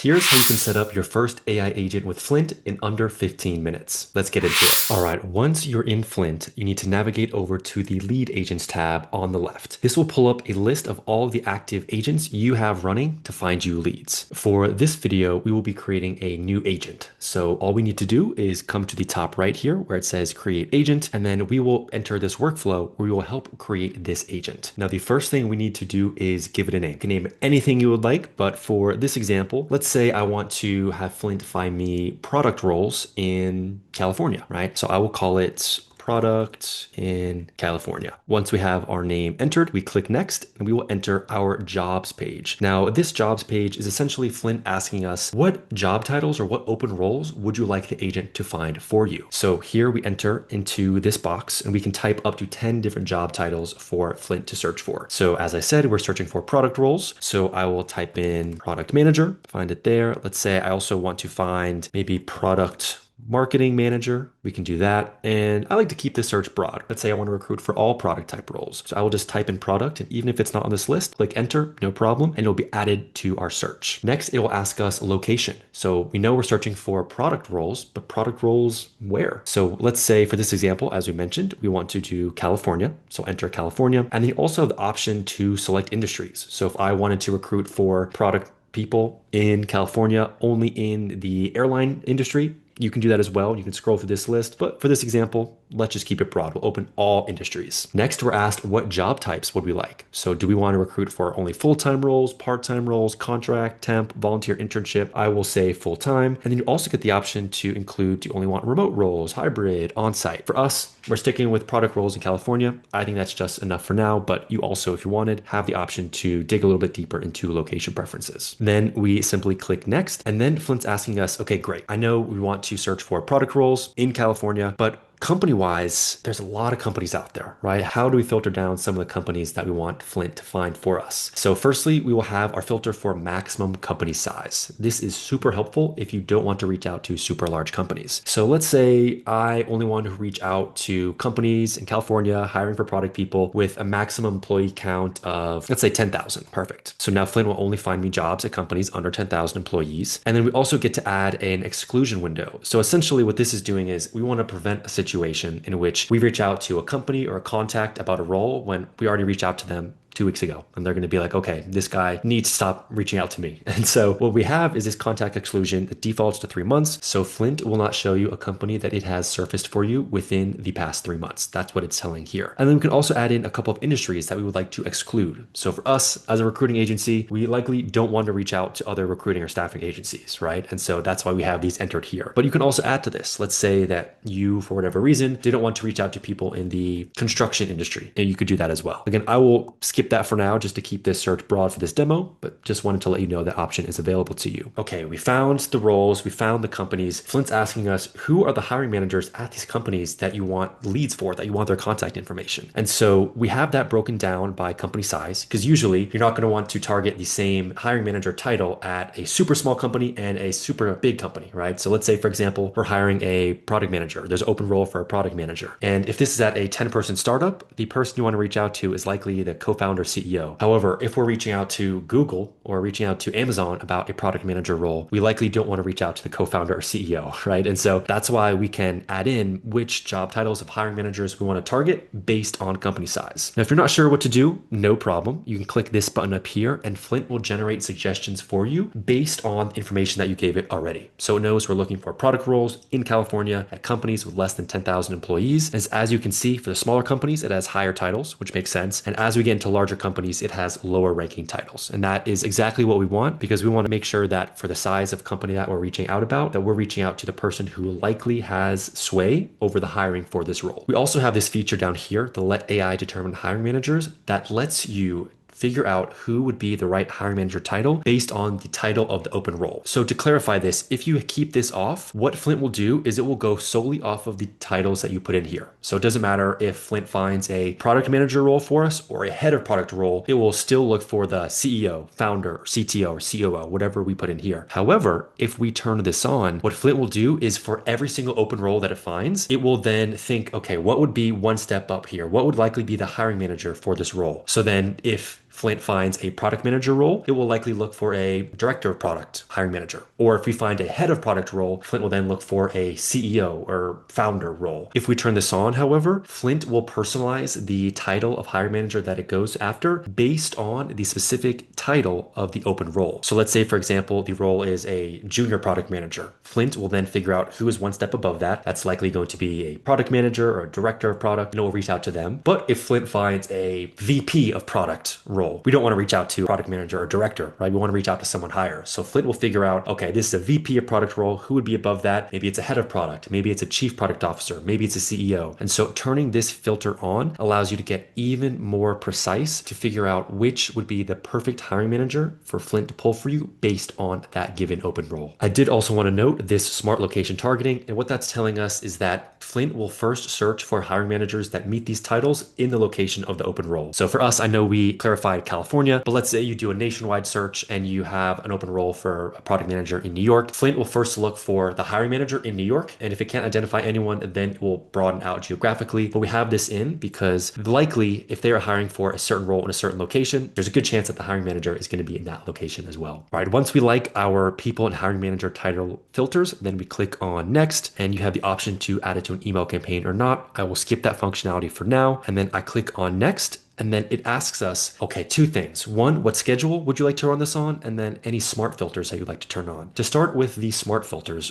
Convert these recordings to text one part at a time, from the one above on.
Here's how you can set up your first AI agent with Flynt in under 15 minutes. Let's get into it. All right, once you're in Flynt, you need to navigate over to the Lead Agents tab on the left. This will pull up a list of all the active agents you have running to find you leads. For this video, we will be creating a new agent. So all we need to do is come to the top right here where it says Create Agent, and then we will enter this workflow where we will help create this agent. Now, the first thing we need to do is give it a name. You can name it anything you would like, but for this example, let's say I want to have Flynt find me product roles in California, right? So I will call it product in California. Once we have our name entered, we click next and we will enter our jobs page. Now, this jobs page is essentially Flynt asking us what job titles or what open roles would you like the agent to find for you? So here we enter into this box and we can type up to 10 different job titles for Flynt to search for. So as I said, we're searching for product roles. So I will type in product manager, find it there. Let's say I also want to find maybe product marketing manager. We can do that. And I like to keep this search broad. Let's say I want to recruit for all product type roles. So I will just type in product, and even if it's not on this list, click enter, no problem, and it'll be added to our search. Next, it will ask us location. So we know we're searching for product roles, but product roles where? So let's say for this example, as we mentioned, we want to do California. So enter California. And then you also have the option to select industries. So if I wanted to recruit for product people in California, only in the airline industry, you can do that as well. You can scroll through this list, but for this example, let's just keep it broad. We'll open all industries. Next, we're asked what job types would we like? So do we want to recruit for only full-time roles, part-time roles, contract, temp, volunteer internship? I will say full-time. And then you also get the option to include, do you only want remote roles, hybrid, on-site? For us, we're sticking with product roles in California. I think that's just enough for now, but you also, if you wanted, have the option to dig a little bit deeper into location preferences. Then we simply click next, and then Flynt's asking us, okay, great. I know we want to search for product roles in California, but company-wise, there's a lot of companies out there, right? How do we filter down some of the companies that we want Flynt to find for us? So firstly, we will have our filter for maximum company size. This is super helpful if you don't want to reach out to super large companies. So let's say I only want to reach out to companies in California hiring for product people with a maximum employee count of, let's say 10,000. Perfect. So now Flynt will only find me jobs at companies under 10,000 employees. And then we also get to add an exclusion window. So essentially what this is doing is we want to prevent a situation in which we reach out to a company or a contact about a role when we already reached out to them 2 weeks ago, and they're going to be like, okay, this guy needs to stop reaching out to me. And so what we have is this contact exclusion that defaults to 3 months. So Flynt will not show you a company that it has surfaced for you within the past 3 months. That's what it's telling here. And then we can also add in a couple of industries that we would like to exclude. So for us as a recruiting agency, we likely don't want to reach out to other recruiting or staffing agencies, right? And so that's why we have these entered here. But you can also add to this. Let's say that you, for whatever reason, didn't want to reach out to people in the construction industry, and you could do that as well. Again, I will skip that for now just to keep this search broad for this demo, but just wanted to let you know that option is available to you. Okay, we found the roles, we found the companies. Flynt's asking us, who are the hiring managers at these companies that you want leads for, that you want their contact information? And so we have that broken down by company size, because usually you're not going to want to target the same hiring manager title at a super small company and a super big company, right? So let's say, for example, we're hiring a product manager. There's an open role for a product manager. And if this is at a 10-person startup, the person you want to reach out to is likely the co-founder, CEO. However, if we're reaching out to Google or reaching out to Amazon about a product manager role, we likely don't want to reach out to the co-founder or CEO, right? And so that's why we can add in which job titles of hiring managers we want to target based on company size. Now, if you're not sure what to do, no problem. You can click this button up here and Flynt will generate suggestions for you based on information that you gave it already. So it knows we're looking for product roles in California at companies with less than 10,000 employees. As you can see, for the smaller companies, it has higher titles, which makes sense. And as we get into larger companies, it has lower ranking titles. And that is exactly what we want, because we want to make sure that for the size of company that we're reaching out about, that we're reaching out to the person who likely has sway over the hiring for this role. We also have this feature down here, the Let AI Determine Hiring Managers, that lets you figure out who would be the right hiring manager title based on the title of the open role. So to clarify this, if you keep this off, what Flynt will do is it will go solely off of the titles that you put in here. So it doesn't matter if Flynt finds a product manager role for us or a head of product role, it will still look for the CEO, founder, CTO, or COO, whatever we put in here. However, if we turn this on, what Flynt will do is for every single open role that it finds, it will then think, okay, what would be one step up here? What would likely be the hiring manager for this role? So then if Flynt finds a product manager role, it will likely look for a director of product hiring manager. Or if we find a head of product role, Flynt will then look for a CEO or founder role. If we turn this on, however, Flynt will personalize the title of hiring manager that it goes after based on the specific title of the open role. So let's say, for example, the role is a junior product manager. Flynt will then figure out who is one step above that. That's likely going to be a product manager or a director of product, and it will reach out to them. But if Flynt finds a VP of product role, we don't want to reach out to product manager or director, right? We want to reach out to someone higher. So Flynt will figure out, okay, this is a VP of product role. Who would be above that? Maybe it's a head of product. Maybe it's a chief product officer. Maybe it's a CEO. And so turning this filter on allows you to get even more precise to figure out which would be the perfect hiring manager for Flynt to pull for you based on that given open role. I did also want to note this smart location targeting. And what that's telling us is that Flynt will first search for hiring managers that meet these titles in the location of the open role. So for us, I know we clarified California, but let's say you do a nationwide search and you have an open role for a product manager in New York. Flynt will first look for the hiring manager in New York. And if it can't identify anyone, then it will broaden out geographically. But we have this in because likely if they are hiring for a certain role in a certain location, there's a good chance that the hiring manager is going to be in that location as well. All right, once we like our people and hiring manager title filters, then we click on next and you have the option to add it to an email campaign or not. I will skip that functionality for now. And then I click on next. And then it asks us, okay, two things. One, what schedule would you like to run this on? And then any smart filters that you'd like to turn on. To start with these smart filters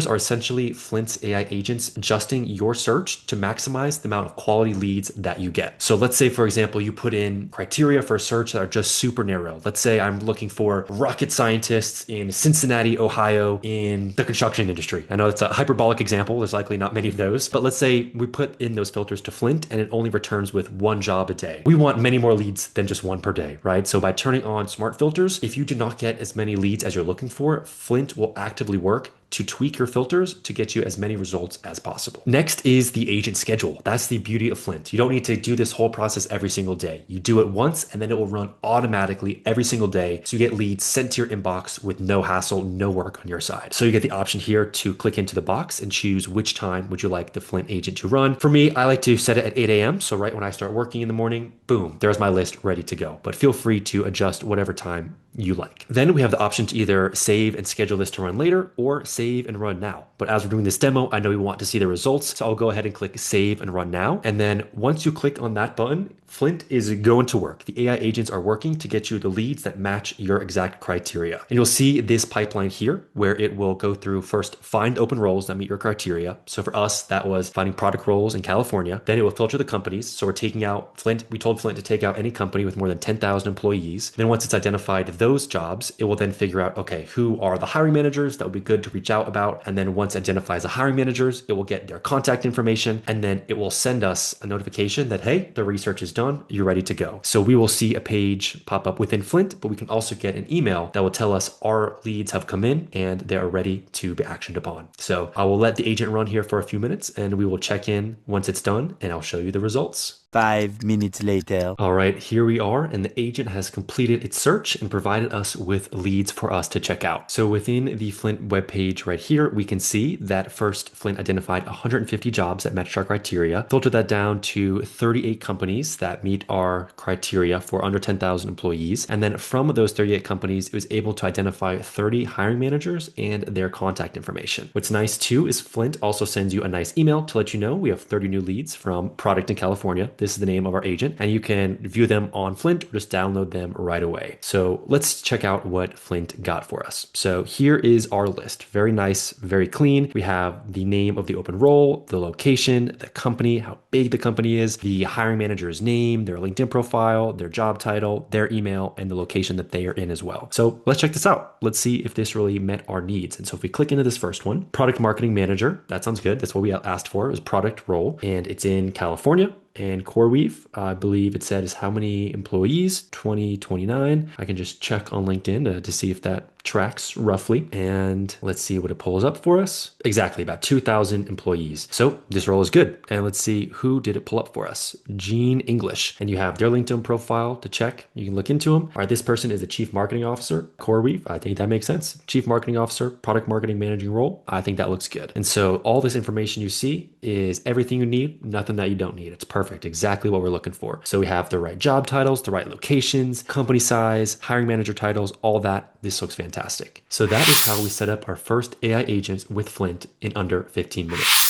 are essentially Flynt's AI agents adjusting your search to maximize the amount of quality leads that you get. So let's say, for example, you put in criteria for a search that are just super narrow. Let's say I'm looking for rocket scientists in Cincinnati, Ohio, in the construction industry. I know it's a hyperbolic example. There's likely not many of those, but let's say we put in those filters to Flynt and it only returns with one job a day. We want many more leads than just one per day, right? So by turning on smart filters, if you do not get as many leads as you're looking for, Flynt will actively work to tweak your filters to get you as many results as possible. Next is the agent schedule. That's the beauty of Flynt. You don't need to do this whole process every single day. You do it once and then it will run automatically every single day. So you get leads sent to your inbox with no hassle, no work on your side. So you get the option here to click into the box and choose which time would you like the Flynt agent to run. For me, I like to set it at 8 a.m. So right when I start working in the morning, boom, there's my list ready to go. But feel free to adjust whatever time you like. Then we have the option to either save and schedule this to run later or save and run now. But as we're doing this demo, I know we want to see the results. So I'll go ahead and click save and run now. And then once you click on that button, Flynt is going to work. The AI agents are working to get you the leads that match your exact criteria. And you'll see this pipeline here where it will go through first find open roles that meet your criteria. So for us, that was finding product roles in California. Then it will filter the companies. So we're taking out Flynt. We told Flynt to take out any company with more than 10,000 employees. Then once it's identified those jobs, it will then figure out, okay, who are the hiring managers that would be good to reach out about. And then once it identifies the hiring managers, it will get their contact information. And then it will send us a notification that, hey, the research is done, you're ready to go. So we will see a page pop up within Flynt, but we can also get an email that will tell us our leads have come in and they are ready to be actioned upon. So I will let the agent run here for a few minutes and we will check in once it's done and I'll show you the results. 5 minutes later. All right, here we are, and the agent has completed its search and provided us with leads for us to check out. So within the Flynt webpage right here, we can see that first Flynt identified 150 jobs that matched our criteria, filtered that down to 38 companies that meet our criteria for under 10,000 employees. And then from those 38 companies, it was able to identify 30 hiring managers and their contact information. What's nice too is Flynt also sends you a nice email to let you know we have 30 new leads from product in California. This is the name of our agent, and you can view them on Flynt or just download them right away. So let's check out what Flynt got for us. So here is our list. Very nice, very clean. We have the name of the open role, the location, the company, how big the company is, the hiring manager's name, their LinkedIn profile, their job title, their email, and the location that they are in as well. So let's check this out. Let's see if this really met our needs. And so if we click into this first one, product marketing manager, that sounds good. That's what we asked for, is product role, and it's in California. And CoreWeave, I believe it said is how many employees, 2029. I can just check on LinkedIn to see if that tracks roughly. And let's see what it pulls up for us. Exactly, about 2,000 employees. So this role is good. And let's see who did it pull up for us. Gene English. And you have their LinkedIn profile to check. You can look into them. All right, this person is the Chief Marketing Officer, CoreWeave. I think that makes sense. Chief Marketing Officer, Product Marketing Managing role. I think that looks good. And so all this information you see is everything you need, nothing that you don't need. It's perfect, exactly what we're looking for. So we have the right job titles, the right locations, company size, hiring manager titles, all that. This looks fantastic. So that is how we set up our first AI agents with Flynt in under 15 minutes.